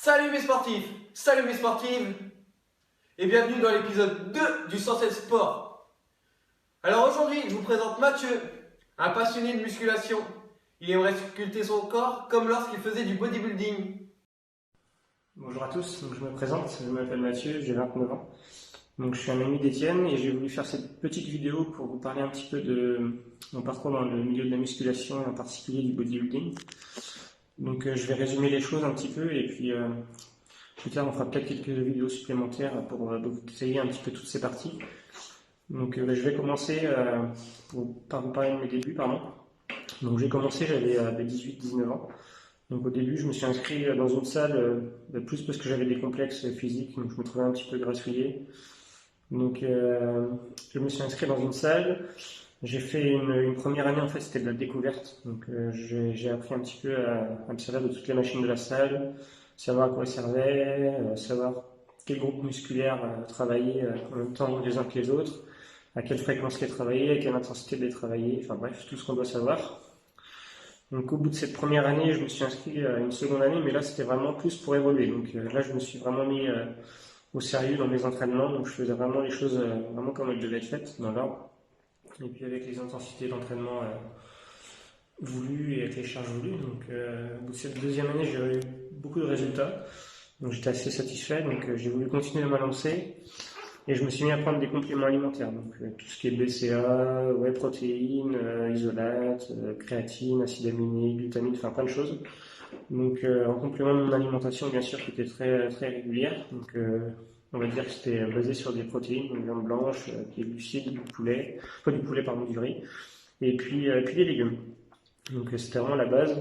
Salut mes sportifs, salut mes sportives et bienvenue dans l'épisode 2 du 116 Sport. Alors aujourd'hui, je vous présente Mathieu, un passionné de musculation. Il aimerait sculpter son corps comme lorsqu'il faisait du bodybuilding. Bonjour à tous, donc je me présente, je m'appelle Mathieu, j'ai 29 ans. Donc je suis un ami d'Étienne et j'ai voulu faire cette petite vidéo pour vous parler un petit peu de mon parcours dans le milieu de la musculation et en particulier du bodybuilding. Donc je vais résumer les choses un petit peu et puis plus tard on fera peut-être quelques vidéos supplémentaires pour vous détailler un petit peu toutes ces parties. Donc je vais commencer par vous parler de mes débuts, pardon. Donc j'ai commencé, j'avais 18-19 ans. Donc au début, je me suis inscrit dans une salle, plus parce que j'avais des complexes physiques, donc je me trouvais un petit peu grassouillé. Donc je me suis inscrit dans une salle. J'ai fait une première année, en fait, c'était de la découverte. Donc j'ai appris un petit peu à me servir de toutes les machines de la salle, savoir à quoi elles servaient, savoir quels groupes musculaires travaillaient en même temps les uns que les autres, à quelle fréquence les travailler, à quelle intensité les travailler, enfin bref, tout ce qu'on doit savoir. Donc au bout de cette première année, je me suis inscrit à une seconde année, mais là c'était vraiment plus pour évoluer. Donc là je me suis vraiment mis au sérieux dans mes entraînements, donc je faisais vraiment les choses vraiment comme elles devaient être faites, dans l'ordre. Et puis avec les intensités d'entraînement voulues et avec les charges voulues. Donc au bout de cette deuxième année, j'ai eu beaucoup de résultats, donc j'étais assez satisfait, donc j'ai voulu continuer à m'avancer. Et je me suis mis à prendre des compléments alimentaires, donc tout ce qui est BCA, whey protéines, isolates, créatine, acides aminés, glutamine, enfin plein de choses. Donc en complément de mon alimentation, bien sûr, qui était très très régulière. Donc on va dire que c'était basé sur des protéines, donc viande blanche, des glucides, du poulet, pas du poulet pardon, du riz, et puis des légumes. Donc c'était vraiment la base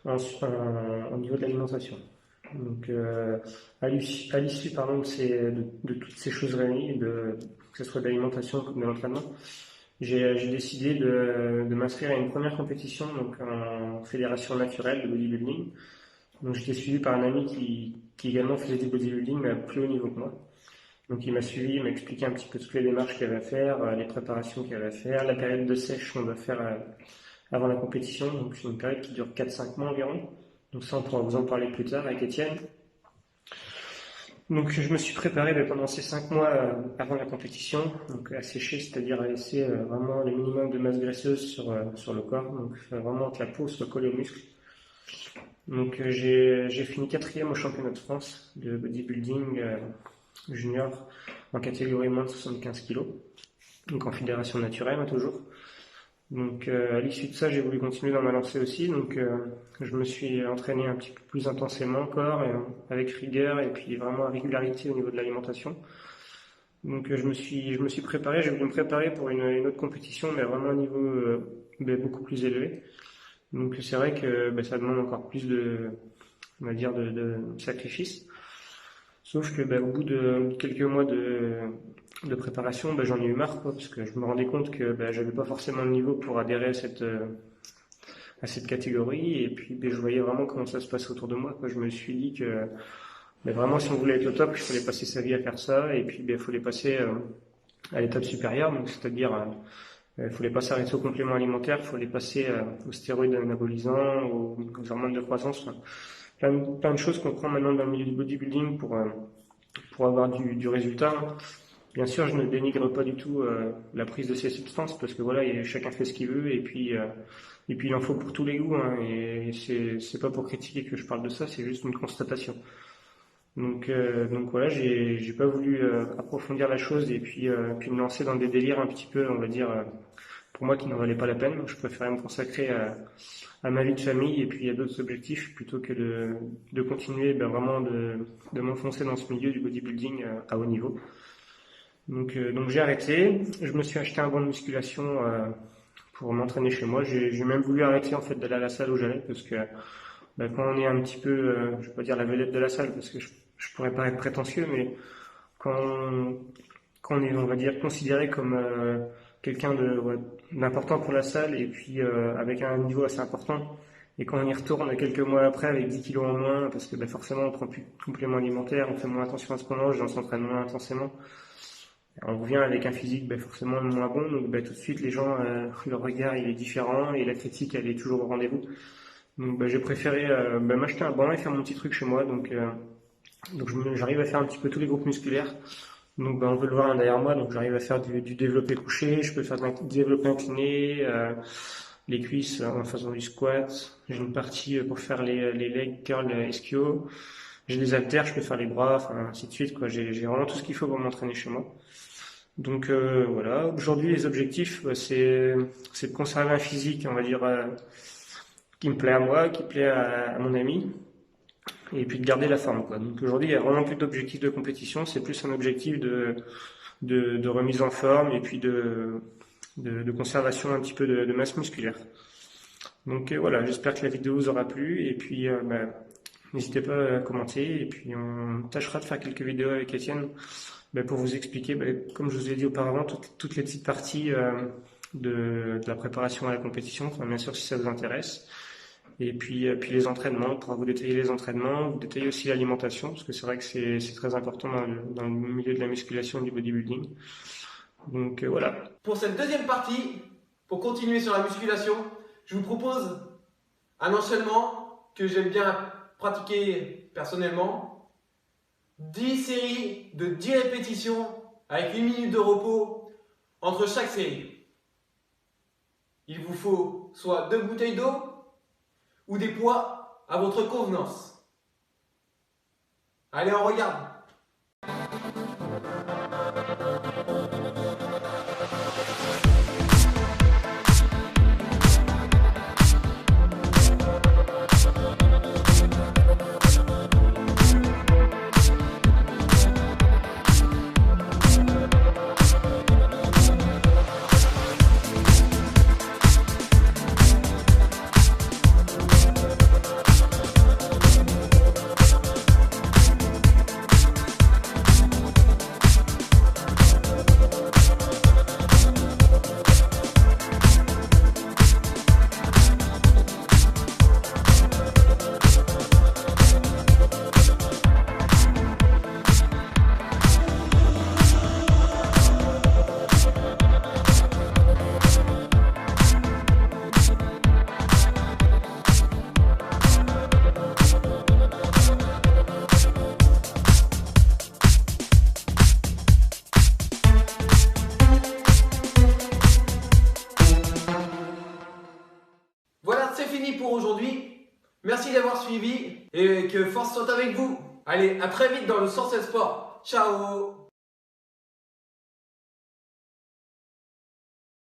au niveau de l'alimentation. Donc, à l'issue pardon, de toutes ces choses réunies, que ce soit de l'alimentation comme de l'entraînement, j'ai décidé de m'inscrire à une première compétition donc en fédération naturelle de bodybuilding. Donc, j'étais suivi par un ami qui également faisait du bodybuilding, mais à plus haut niveau que moi. Donc, il m'a suivi, il m'a expliqué un petit peu toutes les démarches qu'il y avait à faire, les préparations qu'il y avait à faire, la période de sèche qu'on doit faire avant la compétition. Donc, c'est une période qui dure 4-5 mois environ. Donc ça, on pourra vous en parler plus tard avec Étienne. Donc je me suis préparé pendant ces 5 mois avant la compétition, donc à sécher, c'est-à-dire à laisser vraiment le minimum de masse graisseuse sur le corps, donc vraiment que la peau soit collée aux muscles. Donc j'ai fini 4e au championnat de France de bodybuilding junior en catégorie moins de 75 kg, donc en fédération naturelle toujours. Donc à l'issue de ça, j'ai voulu continuer dans ma lancée aussi, donc je me suis entraîné un petit peu plus intensément encore, avec rigueur et puis vraiment régularité au niveau de l'alimentation. Donc je me suis préparé, j'ai voulu me préparer pour une autre compétition, mais vraiment à un niveau beaucoup plus élevé. Donc c'est vrai que ça demande encore plus on va dire de sacrifices. Sauf que au bout de quelques mois de préparation, j'en ai eu marre, quoi, parce que je me rendais compte que j'avais pas forcément le niveau pour adhérer à cette catégorie, et puis je voyais vraiment comment ça se passait autour de moi, quoi. Je me suis dit que vraiment si on voulait être au top, il fallait passer sa vie à faire ça, et puis il fallait passer à l'étape supérieure, donc c'est-à-dire il fallait pas s'arrêter aux compléments alimentaires, il fallait passer aux stéroïdes anabolisants, aux hormones de croissance, enfin, plein de choses qu'on prend maintenant dans le milieu du bodybuilding pour avoir du résultat. Bien sûr, je ne dénigre pas du tout la prise de ces substances, parce que voilà, chacun fait ce qu'il veut, et puis il en faut pour tous les goûts, hein, et c'est pas pour critiquer que je parle de ça, c'est juste une constatation. Donc voilà, j'ai pas voulu approfondir la chose et puis me lancer dans des délires un petit peu, on va dire, pour moi qui n'en valaient pas la peine. Donc je préférais me consacrer à ma vie de famille et puis à d'autres objectifs plutôt que de continuer vraiment de m'enfoncer dans ce milieu du bodybuilding à haut niveau. Donc j'ai arrêté, je me suis acheté un banc de musculation pour m'entraîner chez moi. J'ai même voulu arrêter en fait d'aller à la salle où j'allais, parce que quand on est un petit peu, je vais pas dire la vedette de la salle, parce que je pourrais pas être prétentieux, mais quand on est, on va dire, considéré comme quelqu'un d'important pour la salle, et puis avec un niveau assez important, et quand on y retourne quelques mois après avec 10 kilos en moins, parce que forcément on prend plus de compléments alimentaires, on fait moins attention à ce qu'on mange, on s'entraîne moins intensément, on revient avec un physique forcément moins bon, donc tout de suite les gens, leur regard il est différent, et la critique elle est toujours au rendez-vous. Donc j'ai préféré m'acheter un banc et faire mon petit truc chez moi. Donc Donc j'arrive à faire un petit peu tous les groupes musculaires. Donc on peut le voir derrière moi, donc j'arrive à faire du développé couché, je peux faire du développé incliné, les cuisses en faisant du squat. J'ai une partie pour faire les leg curls ischio. J'ai des haltères, je peux faire les bras, enfin ainsi de suite, quoi. J'ai vraiment tout ce qu'il faut pour m'entraîner chez moi. Donc voilà, aujourd'hui les objectifs, c'est de conserver un physique, on va dire, qui me plaît à moi, qui plaît à mon ami, et puis de garder la forme, quoi. Donc aujourd'hui il n'y a vraiment plus d'objectif de compétition, c'est plus un objectif de remise en forme et puis de conservation un petit peu de masse musculaire. Donc voilà, j'espère que la vidéo vous aura plu, et puis n'hésitez pas à commenter, et puis on tâchera de faire quelques vidéos avec Étienne pour vous expliquer, comme je vous ai dit auparavant, toutes les petites parties de la préparation à la compétition, enfin, bien sûr si ça vous intéresse. Et puis les entraînements, on pourra vous détailler les entraînements, vous détailler aussi l'alimentation, parce que c'est vrai que c'est très important dans le milieu de la musculation et du bodybuilding. Donc voilà. Pour cette deuxième partie, pour continuer sur la musculation, je vous propose un enchaînement que j'aime bien pratiquer personnellement. 10 séries de 10 répétitions avec 8 minutes de repos entre chaque série. Il vous faut soit 2 bouteilles d'eau ou des poids à votre convenance. Allez, on regarde. C'est fini pour aujourd'hui. Merci d'avoir suivi et que force soit avec vous. Allez, à très vite dans le 116 Sport. Ciao!